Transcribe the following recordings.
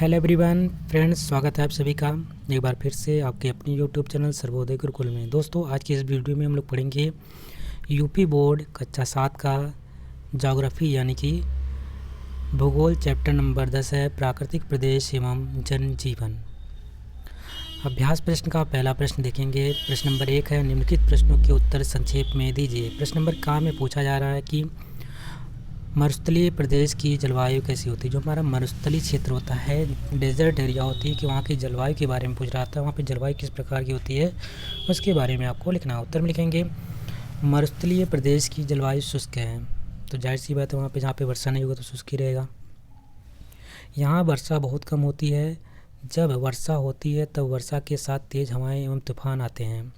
Hello everyone friends, स्वागत है आप सभी का एक बार फिर से आपके अपनी यूट्यूब चैनल सर्वोदय गुरुकुल में। दोस्तों, आज की इस वीडियो में हम लोग पढ़ेंगे यूपी बोर्ड कक्षा 7 का ज्योग्राफी यानी कि भूगोल। चैप्टर नंबर 10 है प्राकृतिक प्रदेश एवं जनजीवन। अभ्यास प्रश्न का पहला प्रश्न देखेंगे। प्रश्न नंबर 1 है, निम्नलिखित प्रश्नों के उत्तर संक्षेप में दीजिए। प्रश्न नंबर का में पूछा जा रहा है कि मरुस्थलीय प्रदेश की जलवायु कैसी होती है। जो हमारा मरुस्थलीय क्षेत्र होता है, डेजर्ट एरिया होती है, कि वहाँ की जलवायु के बारे में पूछ रहा था। वहाँ पे जलवायु किस प्रकार की होती है उसके बारे में आपको लिखना है। उत्तर में लिखेंगे मरुस्थलीय प्रदेश की जलवायु शुष्क है। तो जाहिर सी बात है, वहाँ पे जहाँ पे वर्षा नहीं होगा तो शुष्क ही रहेगा। यहाँ वर्षा बहुत कम होती है। जब वर्षा होती है तब वर्षा के साथ तेज़ हवाएँ एवं तूफान आते हैं।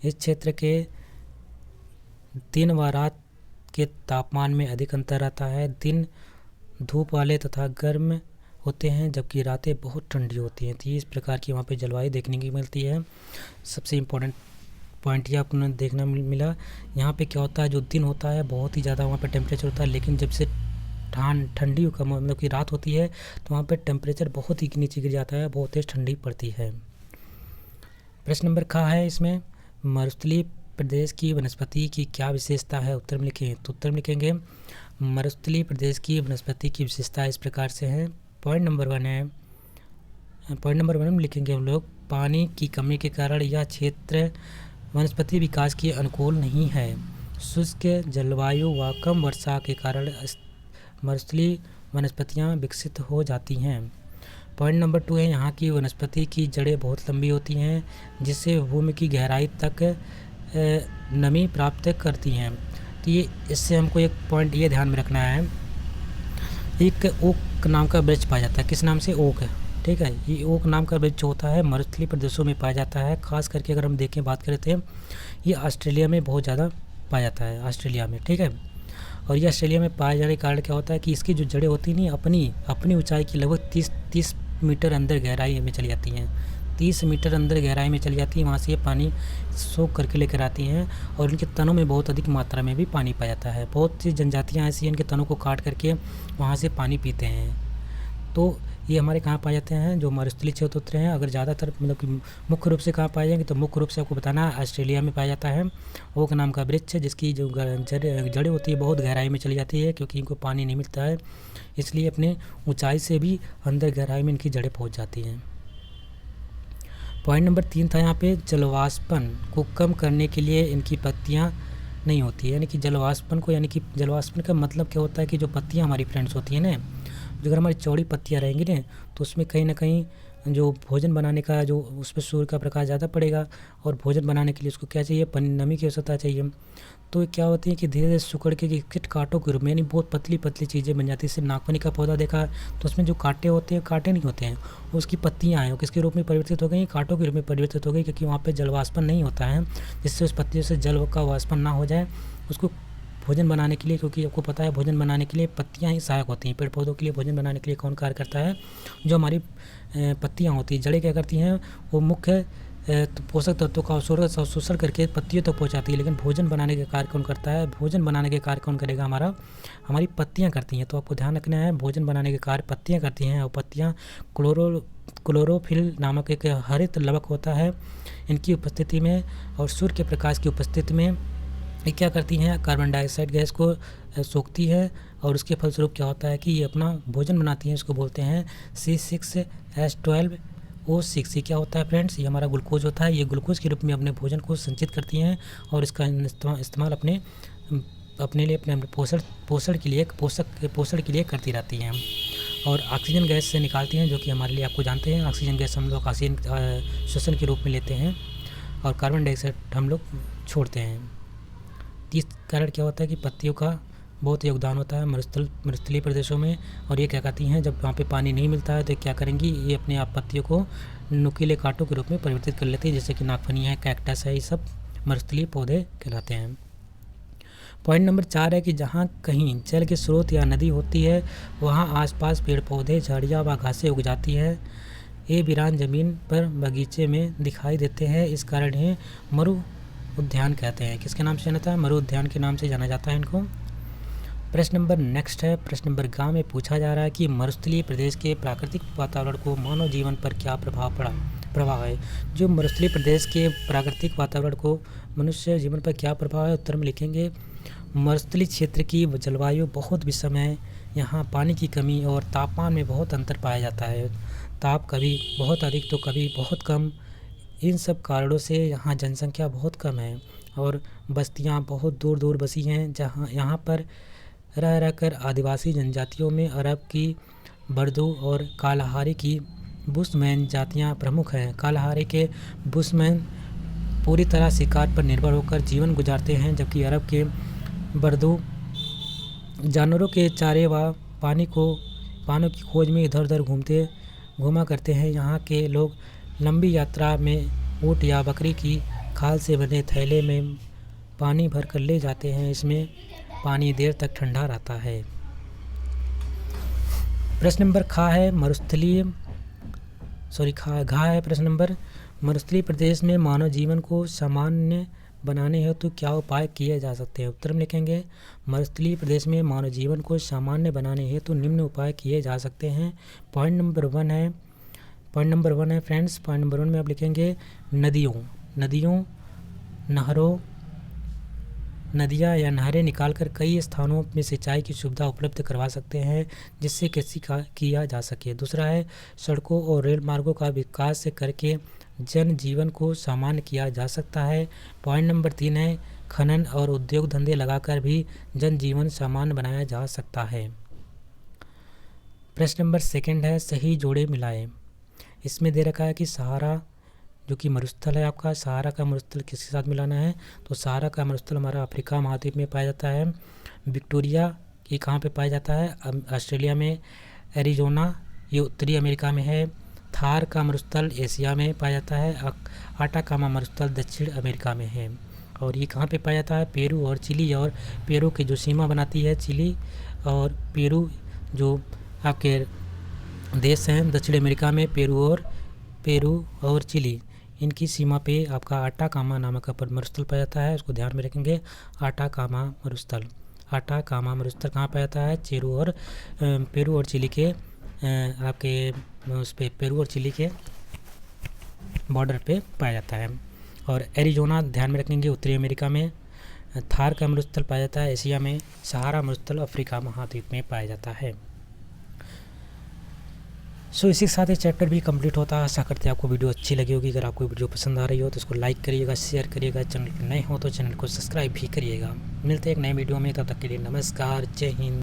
इस क्षेत्र के दिन व रात के तापमान में अधिक अंतर रहता है। दिन धूप वाले तथा गर्म होते हैं जबकि रातें बहुत ठंडी होती हैं। तो इस प्रकार की वहाँ पे जलवायु देखने की मिलती है। सबसे इम्पोर्टेंट पॉइंट ये आपको देखना मिला। यहाँ पे क्या होता है, जो दिन होता है बहुत ही ज़्यादा वहाँ पे टेम्परेचर होता है, लेकिन जब से ठंडी का मतलब कि रात होती है तो वहाँ पे टेम्परेचर बहुत ही नीचे गिर जाता है, बहुत तेज़ ठंडी पड़ती है। प्रश्न नंबर का है इसमें, मरुस्थलीय प्रदेश की वनस्पति की क्या विशेषता है। उत्तर में लिखें। तो उत्तर में लिखेंगे मरुस्थलीय प्रदेश की वनस्पति की विशेषता इस प्रकार से है। पॉइंट नंबर 1 है, पॉइंट नंबर 1 में लिखेंगे हम लोग, पानी की कमी के कारण यह क्षेत्र वनस्पति विकास के अनुकूल नहीं है। शुष्क जलवायु व कम वर्षा के कारण मरुस्थलीय वनस्पतियाँ विकसित हो जाती हैं। पॉइंट नंबर 2 है, यहाँ की वनस्पति की जड़ें बहुत लंबी होती हैं जिससे भूमि की गहराई तक नमी प्राप्त करती हैं। तो ये इससे हमको एक पॉइंट ये ध्यान में रखना है, एक ओक नाम का वृक्ष पाया जाता है। किस नाम से? ओक। ठीक है, ये ओक नाम का वृक्ष होता है मरुस्थलीय प्रदेशों में पाया जाता है। खास करके अगर हम देखें बात करें तो ये ऑस्ट्रेलिया में बहुत ज़्यादा पाया जाता है, ऑस्ट्रेलिया में। ठीक है, और ये ऑस्ट्रेलिया में पाए जाने के कारण क्या होता है कि इसकी जो जड़ें होती नहीं अपनी ऊंचाई की लगभग 30 मीटर अंदर गहराई में चली जाती हैं। 30 मीटर अंदर गहराई में चली जाती है, वहाँ से ये पानी सोख करके लेकर आती हैं और इनके तनों में बहुत अधिक मात्रा में भी पानी पाया जाता है। बहुत सी जनजातियाँ ऐसी हैं इनके तनों को काट करके वहाँ से पानी पीते हैं। तो ये हमारे कहाँ पाए जाते हैं, जो मरुस्थलीय क्षेत्र हैं। अगर ज़्यादातर मतलब कि मुख्य रूप से कहाँ पाए जाएंगे, तो मुख्य रूप से आपको बताना है ऑस्ट्रेलिया में पाया जाता है। ओक नाम का वृक्ष जिसकी जो जड़ें होती है बहुत गहराई में चली जाती है, क्योंकि इनको पानी नहीं मिलता है, इसलिए अपने ऊंचाई से भी अंदर गहराई में इनकी जड़ें पहुँच जाती हैं। पॉइंट नंबर 3 था यहाँ पे, जलवाष्पन को कम करने के लिए इनकी पत्तियाँ नहीं होती है। यानी कि जलवाष्पन का मतलब क्या होता है कि जो पत्तियाँ हमारी फ्रेंड्स होती हैं ना, जो अगर हमारी चौड़ी पत्तियाँ रहेंगी ना तो उसमें कहीं ना कहीं जो भोजन बनाने का जो उस पर सूर्य का प्रकाश ज़्यादा पड़ेगा, और भोजन बनाने के लिए उसको क्या चाहिए, नमी की आवश्यकता चाहिए। तो क्या होती है कि धीरे धीरे सिकुड़ के किट कांटों के रूप में, यानी बहुत पतली पतली चीज़ें बन जाती है। जैसे नागफनी का पौधा देखा तो उसमें जो कांटे होते हैं, कांटे नहीं होते हैं, उसकी पत्तियाँ हैं, वो किसके रूप में परिवर्तित हो गई, कांटों के रूप में परिवर्तित हो गई, क्योंकि वहाँ पे जलवाष्पन नहीं होता है, जिससे उस पत्तियों से जल का वाष्पन ना हो जाए। उसको भोजन बनाने के लिए, क्योंकि आपको पता है भोजन बनाने के लिए पत्तियाँ ही सहायक होती हैं। पेड़ पौधों के लिए भोजन बनाने के लिए कौन कार्य करता है, जो हमारी पत्तियाँ होती हैं, जड़ें क्या करती हैं, वो मुख्य पोषक तत्वों का अवशोषण करके पत्तियों तक पहुँचाती है। लेकिन भोजन बनाने के कार्य कौन करता है, भोजन बनाने के कार्य कौन करेगा, हमारी पत्तियाँ करती हैं। तो आपको ध्यान रखना है, भोजन बनाने के कार्य पत्तियाँ करती हैं, और पत्तियाँ क्लोरोफिल नामक एक हरित लवक होता है इनकी उपस्थिति में, और सूर्य के प्रकाश की उपस्थिति में ये क्या करती हैं, कार्बन डाइऑक्साइड गैस को सोखती है, और उसके फलस्वरूप क्या होता है कि ये अपना भोजन बनाती हैं। इसको बोलते हैं C6H12O6। ये क्या होता है फ्रेंड्स, ये हमारा ग्लूकोज होता है। ये ग्लूकोज के रूप में अपने भोजन को संचित करती हैं, और इसका इस्तेमाल अपने लिए अपने पोषण के लिए करती रहती हैं। और ऑक्सीजन गैस से निकालती हैं, जो कि हमारे लिए, आपको जानते हैं ऑक्सीजन गैस हम लोग ऑक्सीजन श्वसन के रूप में लेते हैं, और कार्बन डाइऑक्साइड हम लोग छोड़ते हैं। इस कारण क्या होता है कि पत्तियों का बहुत योगदान होता है मरुस्थलीय प्रदेशों में। और ये क्या कहती हैं, जब वहाँ पे पानी नहीं मिलता है तो क्या करेंगी, ये अपने आप पत्तियों को नुकीले कांटों के रूप में परिवर्तित कर लेती है, जैसे कि नागफनी है, कैक्टस है, ये सब मरुस्थलीय पौधे कहलाते हैं। पॉइंट नंबर 4 है कि जहाँ कहीं जल के स्रोत या नदी होती है वहाँ आसपास पेड़ पौधे, झाड़ियाँ व घासें उग जाती है। ये वीरान ज़मीन पर बगीचे में दिखाई देते हैं, इस कारण ये मरु उद्यान कहते हैं। किसके नाम से जाना जाता है, मरु उद्यान के नाम से जाना जाता है इनको। प्रश्न नंबर नेक्स्ट है, प्रश्न नंबर ग में पूछा जा रहा है कि मरुस्थलीय प्रदेश के प्राकृतिक वातावरण को मानव जीवन पर क्या प्रभाव है। जो मरुस्थलीय प्रदेश के प्राकृतिक वातावरण को मनुष्य जीवन पर क्या प्रभाव है, उत्तर में लिखेंगे मरुस्थलीय क्षेत्र की जलवायु बहुत विषम है। यहाँ पानी की कमी और तापमान में बहुत अंतर पाया जाता है। ताप कभी बहुत अधिक तो कभी बहुत कम। इन सब कारणों से यहाँ जनसंख्या बहुत कम है और बस्तियाँ बहुत दूर दूर बसी हैं। जहाँ यहाँ पर रह रहकर आदिवासी जनजातियों में अरब की, बर्दू और कालाहारी की बुशमैन जातियाँ प्रमुख हैं। कालाहारी के बुशमैन पूरी तरह शिकार पर निर्भर होकर जीवन गुजारते हैं, जबकि अरब के बर्दू जानवरों के चारे व पानी की खोज में इधर उधर घूमा करते हैं। यहाँ के लोग लंबी यात्रा में ऊँट या बकरी की खाल से बने थैले में पानी भर कर ले जाते हैं। इसमें पानी देर तक ठंडा रहता है। प्रश्न नंबर घा है प्रश्न नंबर मरुस्थलीय प्रदेश में मानव जीवन को सामान्य बनाने हेतु क्या उपाय किए जा सकते हैं। उत्तर में लिखेंगे मरुस्थलीय प्रदेश में मानव जीवन को सामान्य बनाने हेतु निम्न उपाय किए जा सकते हैं। पॉइंट नंबर वन है फ्रेंड्स। पॉइंट नंबर वन में आप लिखेंगे नदियाँ या नहरें निकालकर कई स्थानों में सिंचाई की सुविधा उपलब्ध करवा सकते हैं, जिससे कृषि किया जा सके। दूसरा है सड़कों और रेल मार्गों का विकास करके जन जीवन को सामान्य किया जा सकता है। पॉइंट नंबर 3 है खनन और उद्योग धंधे लगाकर भी जन जीवन सामान्य बनाया जा सकता है। प्रश्न नंबर सेकंड है सही जोड़े मिलाएं। इसमें दे रखा है कि सहारा जो कि मरुस्थल है आपका, सहारा का मरुस्थल किसके साथ मिलाना है। तो सहारा का मरुस्थल हमारा अफ्रीका महाद्वीप में पाया जाता है। विक्टोरिया ये कहाँ पे पाया जाता है, ऑस्ट्रेलिया में। एरिजोना ये उत्तरी अमेरिका में है। थार का मरुस्थल एशिया में पाया जाता है। आटाकामा मरुस्थल दक्षिण अमेरिका में है। और ये कहाँ पे पाया जाता है, पेरू और चिली। और पेरू की जो सीमा बनाती है चिली और पेरू जो आपके देश हैं दक्षिण अमेरिका में, पेरू और चिली, इनकी सीमा पे आपका आटाकामा नामक मरुस्थल पाया जाता है। उसको ध्यान में रखेंगे। आटाकामा मरुस्थल कहाँ पाया जाता है, पेरू और चिली के आपके उस पे पेरू और चिली के बॉर्डर पे पाया जाता है। और एरिजोना ध्यान में रखेंगे उत्तरी अमेरिका में। थार का मरुस्थल पाया जाता है एशिया में। सहारा मरुस्थल अफ्रीका महाद्वीप में पाया जाता है। सो इसी के साथ ये चैप्टर भी कंप्लीट होता है। आशा करते हैं आपको वीडियो अच्छी लगी होगी। अगर आपको वीडियो पसंद आ रही हो तो इसको लाइक करिएगा, शेयर करिएगा। चैनल पर नए हो तो चैनल को सब्सक्राइब भी करिएगा। मिलते हैं एक नए वीडियो में, तब तक के लिए नमस्कार, जय हिंद।